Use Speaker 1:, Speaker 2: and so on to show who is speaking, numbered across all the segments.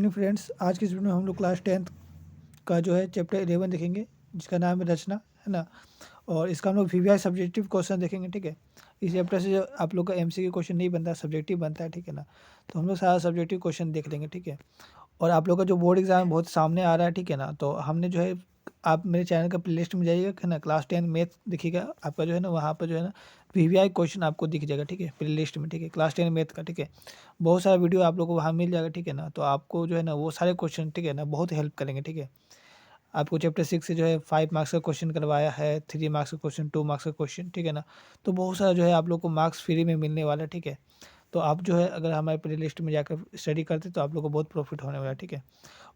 Speaker 1: Morning friends. आज की इस वीडियो में हम लोग क्लास 10th का जो है चैप्टर 11 देखेंगे, जिसका नाम है रचना, है ना। और इसका हम लोग वीवीआई सब्जेक्टिव क्वेश्चन देखेंगे, ठीक है। इस चैप्टर से जो आप लोग का एमसीक्यू क्वेश्चन नहीं बनता, सब्जेक्टिव बनता है, ठीक है ना। तो हम लोग सारा सब्जेक्टिव क्वेश्चन देख लेंगे, ठीक है। और आप लोग का जो बोर्ड एग्जाम बहुत सामने आ रहा है, ठीक है ना। तो हमने जो है, आप मेरे चैनल का प्लेलिस्ट में जाइएगा, है ना। क्लास 10 मैथ दिखेगा आपका, जो है ना, वहाँ पर जो है ना वीवीआई क्वेश्चन आपको दिख जाएगा, ठीक है, प्लेलिस्ट में, ठीक है। क्लास 10 मैथ का, ठीक है। बहुत सारा वीडियो आप लोग को वहाँ मिल जाएगा, ठीक है ना। तो आपको जो है ना वो सारे क्वेश्चन, ठीक है ना, बहुत हेल्प करेंगे, ठीक है। आपको चैप्टर 6 से जो है 5 मार्क्स का क्वेश्चन करवाया है, 3 मार्क्स का क्वेश्चन, 2 मार्क्स का क्वेश्चन, ठीक है ना। तो बहुत सारा जो है आप लोग को मार्क्स फ्री में मिलने वाला है, ठीक है। तो आप जो है अगर हमारे प्ले लिस्ट में जाकर स्टडी करते तो आप लोग को बहुत प्रॉफिट होने वाला है, ठीक है।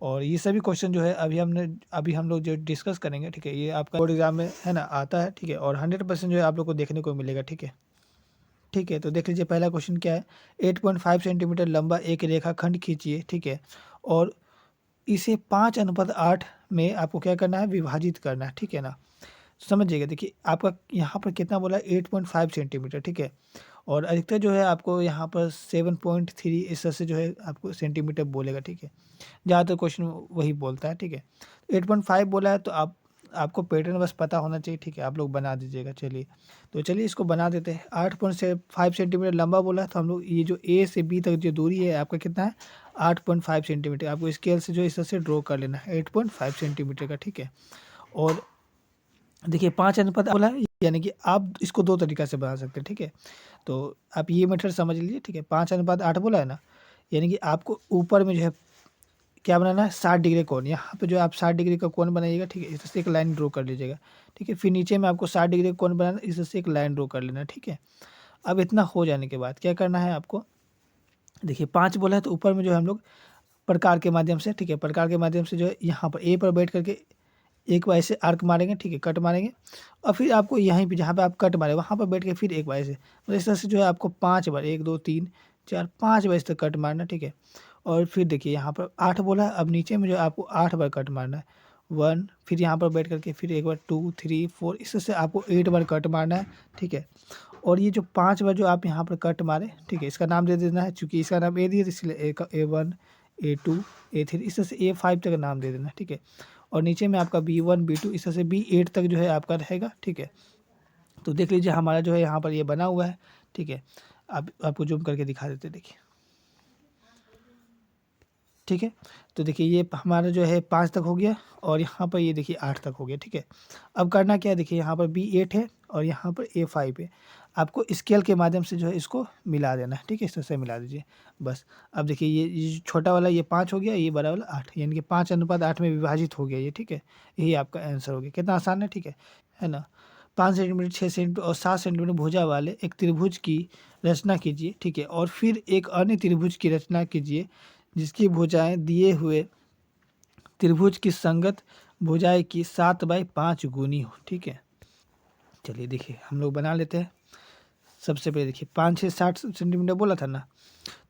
Speaker 1: और ये सभी क्वेश्चन जो है अभी हम लोग जो डिस्कस करेंगे, ठीक है, ये आपका बोर्ड एग्जाम में, है ना, आता है, ठीक है। और 100% जो है आप लोग को देखने को मिलेगा, ठीक है। ठीक है, तो देख लीजिए पहला क्वेश्चन क्या है। 8.5 सेंटीमीटर लंबा एक रेखाखंड खींचिए, ठीक है। और इसे 5:8 में आपको क्या करना है, विभाजित करना है, ठीक है ना। समझिएगा, देखिए आपका यहाँ पर कितना बोला है, 8.5 सेंटीमीटर, ठीक है। और अधिकतर जो है आपको यहाँ पर 7.3 इस तरह से जो है आपको सेंटीमीटर बोलेगा, ठीक है। ज़्यादातर क्वेश्चन वही बोलता है, ठीक है। 8.5 बोला है तो आपको पैटर्न बस पता होना चाहिए, ठीक है। आप लोग बना दीजिएगा। चलिए, तो चलिए इसको बना देते हैं। 8.5 सेंटीमीटर लंबा बोला है, तो हम लोग ये जो ए से बी तक जो दूरी है आपका कितना है, 8.5 सेंटीमीटर। आपको स्केल से जो इस तरह से ड्रॉ कर लेना है 8.5 सेंटीमीटर का, ठीक है। और देखिए 5 अनुपात बोला है, यानी कि आप इसको दो तरीका से बना सकते हैं, ठीक है। तो आप ये मेथड समझ लीजिए, ठीक है। 5:8 बोला है ना, यानी कि आपको ऊपर में जो है क्या बनाना है, 60 डिग्री कोण। यहाँ पे जो आप 60 डिग्री का कोण बनाइएगा, ठीक है। इससे एक लाइन ड्रॉ कर लीजिएगा, ठीक है। फिर नीचे में आपको 60 डिग्री कोण बनाना, इससे एक लाइन ड्रॉ कर लेना, ठीक है। अब इतना हो जाने के बाद क्या करना है आपको, देखिए 5 बोला है तो ऊपर में जो है हम लोग प्रकार के माध्यम से, ठीक है, प्रकार के माध्यम से जो है यहाँ पर ए पर बैठ करके एक बार ऐसे आर्क मारेंगे, ठीक है, कट मारेंगे। और फिर आपको यहीं पे जहाँ पे आप कट मारे वहाँ पर बैठ के फिर एक बार ऐसे, मतलब इस तरह से जो है आपको 5 बार, 1 2 3 4 5 बार इस तरह कट मारना, ठीक है। और फिर देखिए यहाँ पर 8 बोला है, अब नीचे में जो है आपको 8 बार कट मारना है, 1, फिर यहाँ पर बैठ करके फिर एक बार 2 3 4, इस तरह से आपको 8 बार कट मारना है, ठीक है। और ये जो 5 बार जो आप यहाँ पर कट मारे, ठीक है, इसका नाम दे देना है, चूंकि इसका नाम ए दिया इसलिए ए का A1 A2 A3 इस तरह से A5 तक नाम दे देना, ठीक है। और नीचे में आपका B1 B2 इस तरह से B8 तक जो है आपका रहेगा, ठीक है। तो देख लीजिए हमारा जो है यहाँ पर ये बना हुआ है, ठीक है। आप आपको जूम करके दिखा देते, देखिए, ठीक है। तो देखिए ये हमारा जो है 5 तक हो गया, और यहाँ पर ये देखिए 8 तक हो गया, ठीक है। अब करना क्या है, देखिए यहाँ पर B8 है और यहाँ पर A5 है। आपको स्केल के माध्यम से जो है इसको मिला देना है, ठीक है। इस तरह से मिला दीजिए बस। अब देखिए ये जो छोटा वाला ये 5 हो गया, ये बड़ा वाला 8, यानी कि 5:8 में विभाजित हो गया ये, ठीक है। यही आपका आंसर हो गया। कितना आसान है, ठीक है ना। 5 सेंटीमीटर, 6 सेंटीमीटर और 7 सेंटीमीटर भुजा वाले एक त्रिभुज की रचना कीजिए, ठीक है। और फिर एक अन्य त्रिभुज की रचना कीजिए जिसकी भुजाएं दिए हुए त्रिभुज की संगत भुजाएं की 7/5 गुनी हो, ठीक है। चलिए देखिए हम लोग बना लेते हैं। सबसे पहले देखिए 5 6 60 सेंटीमीटर बोला था ना,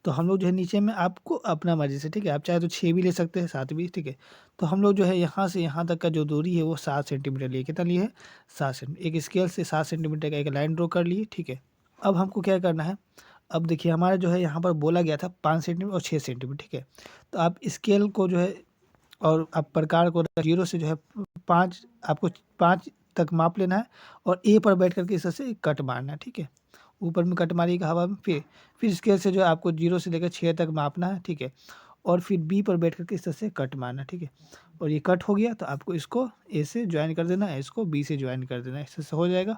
Speaker 1: तो हम लोग जो है नीचे में आपको अपना मर्जी से, ठीक है, आप चाहे तो 6 भी ले सकते हैं, 7 भी, ठीक है। तो हम लोग जो है यहाँ से यहाँ तक का जो दूरी है वो 7 सेंटीमीटर लिए। कितना लिए है, 7 सेंटीमीटर। एक स्केल से 7 सेंटीमीटर का एक लाइन ड्रॉ कर लिए, ठीक है। अब हमको क्या करना है, अब देखिए हमारा जो है यहाँ पर बोला गया था 5 सेंटीमीटर और 6 सेंटीमीटर, ठीक है। तो आप स्केल को जो है और आप प्रकार को 0 से जो है 5, आपको 5 तक माप लेना है। और ए पर बैठ करके इस तरह से कट मारना है, ठीक है। ऊपर में कट मारिएगा हवा में, फिर स्केल से जो है आपको 0 से लेकर 6 तक मापना है, ठीक है। और फिर बी पर बैठ करके इस तरह से कट मारना है, ठीक है। और ये कट हो गया तो आपको इसको ए से ज्वाइन कर देना है, इसको बी से ज्वाइन कर देना है, इस तरह से हो जाएगा,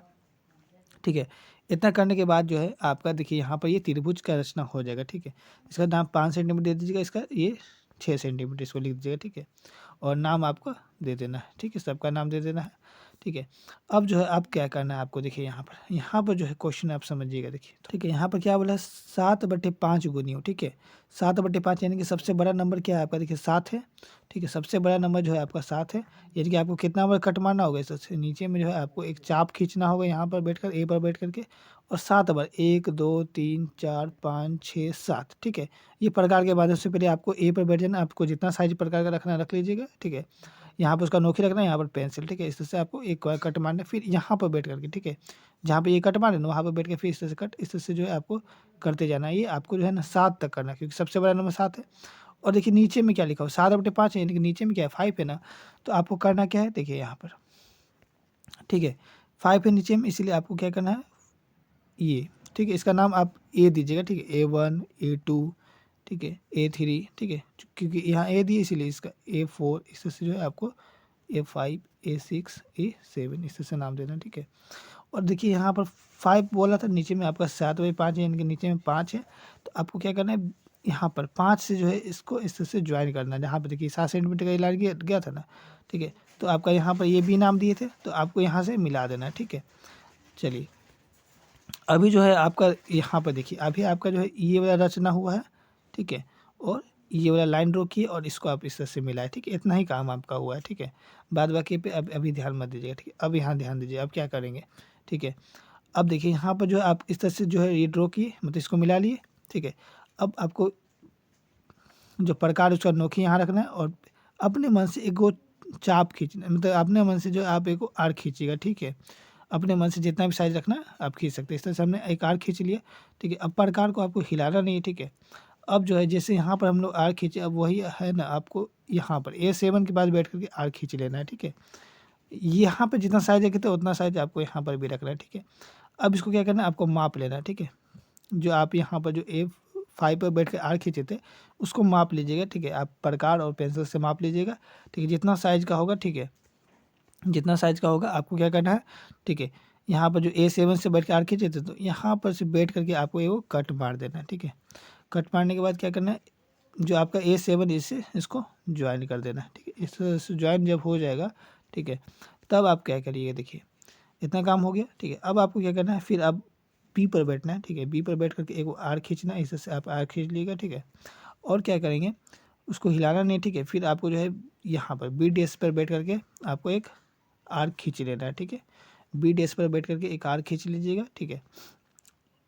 Speaker 1: ठीक है। इतना करने के बाद जो है आपका देखिए यहाँ पर ये त्रिभुज का रचना हो जाएगा, ठीक है। इसका नाम 5 सेंटीमीटर दे दीजिएगा, इसका ये 6 सेंटीमीटर इसको लिख दीजिएगा, ठीक है। और नाम आपका दे देना है, ठीक है, सबका नाम दे देना है, ठीक है। अब जो है अब क्या करना है आपको, देखिए यहाँ पर जो है क्वेश्चन आप समझिएगा, देखिए, ठीक है। यहाँ पर क्या बोला है, 7/5 गुनी हो, ठीक है। 7/5 यानी कि सबसे बड़ा नंबर क्या है आपका, देखिए 7 है, ठीक है। सबसे बड़ा नंबर जो है आपका 7 है, यानी कि आपको कितना बार कट मारना होगा, इससे नीचे में जो है आपको एक चाप खींचना होगा यहाँ पर बैठ कर, ए पर बैठ करके, और 7 बार, 1 2 3 4 5 6 7, ठीक है। ये प्रकार के माध्यम से पहले आपको ए पर बैठ जाना, आपको जितना साइज प्रकार का रखना रख लीजिएगा, ठीक है। यहाँ पर उसका नोखी रखना है, यहाँ पर पेंसिल, ठीक है। इस तरह से आपको एक बार कट मारना है, फिर यहाँ पर बैठ करके, ठीक है, जहाँ पे ये कट मारे ना वहाँ पर बैठ के फिर इस तरह से कट, इस तरह से जो है आपको करते जाना है। ये आपको जो है ना 7 तक करना है, क्योंकि सबसे बड़ा नंबर 7 है। और देखिए नीचे में क्या लिखा हो 7/5 है, यानी कि नीचे में क्या है 5 है ना। तो आपको करना क्या है, देखिए यहाँ पर, ठीक है 5 है नीचे में, इसीलिए आपको क्या करना है ये, ठीक है। इसका नाम आप ए दीजिएगा, ठीक है, A1 A2, ठीक है, A3, ठीक है, क्योंकि यहाँ ए दिए इसीलिए इसका A4, इस तरह से जो है आपको A5 A6 A7 इस तरह से नाम देना, ठीक है। और देखिए यहाँ पर 5 बोला था, नीचे में आपका 7/5 है, यानी कि नीचे में 5 है। तो आपको क्या करना है, यहाँ पर 5 से जो है इसको इस तरह से ज्वाइन करना है। जहाँ पर देखिए 7 सेंटीमीटर का ये लाइन गया था ना, ठीक है। तो आपका यहाँ पर ये भी नाम दिए थे, तो आपको यहाँ से मिला देना है, ठीक है। चलिए अभी जो है आपका यहाँ पर देखिए, अभी आपका जो है ये वाला रचना हुआ है, ठीक है, और ये वाला लाइन ड्रॉ किए और इसको आप इस तरह से मिलाए, ठीक है। इतना ही काम आपका हुआ है, ठीक है। बाद बाकी पे अब अभी ध्यान मत दीजिएगा, ठीक है। अब यहाँ ध्यान दीजिए, अब क्या करेंगे, ठीक है। अब देखिए यहाँ पर जो है आप इस तरह से जो है ये ड्रॉ किए, मतलब इसको मिला लिए, ठीक है। अब आपको जो प्रकार उसका नोखी यहाँ रखना है और अपने मन से एक वो चाप खींचना, मतलब अपने मन से जो आप एक आर्क खींचिएगा, ठीक है। अपने मन से जितना भी साइज रखना है आप खींच सकते हैं। इस तरह से हमने एक आर्क खींच लिया, ठीक है। अब प्रकार को आपको हिलाना नहीं है, ठीक है। अब जो है जैसे यहाँ पर हम लोग आर्क खींचे, अब वही है ना, आपको यहाँ पर A7 के पास बैठ करके आर्क खींच लेना है, ठीक है। यहाँ पर जितना साइज रखे थे उतना साइज आपको यहाँ पर भी रखना है, ठीक है। अब इसको क्या करना है, आपको माप लेना है, ठीक है। जो आप यहाँ पर जो A5 पर बैठ कर आर्क खींचे थे उसको माप लीजिएगा, ठीक है। आप प्रकार और पेंसिल से माप लीजिएगा, ठीक है, जितना साइज का होगा, ठीक है। जितना साइज का होगा आपको क्या करना है, ठीक है। यहाँ पर जो A7 से बैठ के आर्क खींचे थे, तो यहाँ पर से बैठ करके आपको ये वो कट मार देना है, ठीक है। कट मारने के बाद क्या करना है, जो आपका A7 इससे इसको ज्वाइन कर देना है, ठीक है। इस तरह से ज्वाइन जब हो जाएगा, ठीक है, तब आप क्या करिएगा, देखिए इतना काम हो गया, ठीक है। अब आपको क्या करना है, फिर आप बी पर बैठना है, ठीक है। बी पर बैठ करके एक आर खींचना है, इस तरह से आप आर खींच लीजिएगा, ठीक है। और क्या करेंगे, उसको हिलाना नहीं, ठीक है। फिर आपको जो है यहाँ पर बी डेस पर बैठ करके आपको एक आर खींच लेना है, ठीक है। बी डेस पर बैठ करके एक आर खींच लीजिएगा, ठीक है।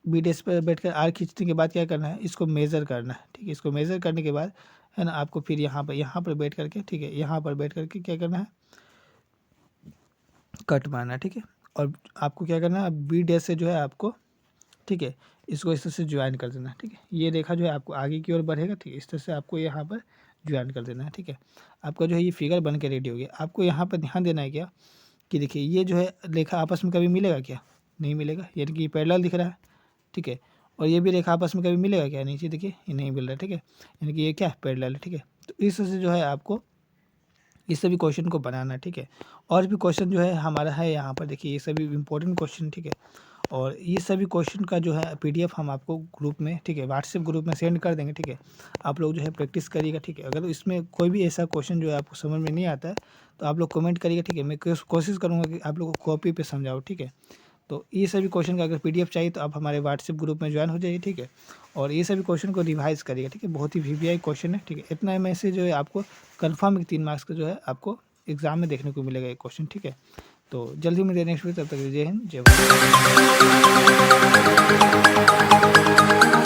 Speaker 1: बी डेस पर बैठ कर आर खींचने के बाद क्या करना है, इसको मेज़र करना है, ठीक है। इसको मेज़र करने के बाद है ना, आपको फिर यहाँ पर बैठ करके, ठीक है, यहाँ पर बैठ करके क्या करना है, कट मारना है, ठीक है। और आपको क्या करना है, बी डेस से जो है आपको, ठीक है, इसको इस तरह से ज्वाइन कर देना है, ठीक है। ये रेखा जो है आपको आगे की ओर बढ़ेगा, ठीक है। इस तरह से आपको यहाँ पर ज्वाइन कर देना है, ठीक है। आपका जो है ये फिगर बन के रेडी हो गया। आपको यहाँ पर ध्यान देना है क्या, कि देखिए ये जो है रेखा आपस में कभी मिलेगा क्या, नहीं मिलेगा, यानी कि ये पैरेलल दिख रहा है, ठीक है। और ये भी रेखा आपस में कभी मिलेगा क्या, नीचे देखिए ये नहीं मिल रहा है, ठीक है, यानी कि ये क्या है, पैरेलल है, ठीक है। तो इस तरह से जो है आपको इस सभी क्वेश्चन को बनाना है, ठीक है। और भी क्वेश्चन जो है हमारा है यहाँ पर, देखिए ये सभी इंपॉर्टेंट क्वेश्चन, ठीक है। और ये सभी क्वेश्चन का जो है PDF हम आपको ग्रुप में, ठीक है, व्हाट्सएप ग्रुप में सेंड कर देंगे, ठीक है। आप लोग जो है प्रैक्टिस करिएगा, ठीक है। अगर इसमें कोई भी ऐसा क्वेश्चन जो है आपको समझ में नहीं आता है तो आप लोग कमेंट करिएगा, ठीक है। मैं कोशिश करूँगा कि आप लोग को कॉपी पे समझाओ, ठीक है। तो ये सभी क्वेश्चन का अगर PDF चाहिए तो आप हमारे व्हाट्सएप ग्रुप में ज्वाइन हो जाइए, ठीक है। और ये सभी क्वेश्चन को रिवाइज करिएगा, ठीक है। बहुत ही VVI क्वेश्चन है, ठीक है। इतना मैसेज जो है आपको कन्फर्म 3 मार्क्स का जो है आपको एग्जाम में देखने को मिलेगा ये क्वेश्चन, ठीक है। तो जल्दी मिलते हैं नेक्स्ट वीडियो, तब तक जय हिंद जय भारत।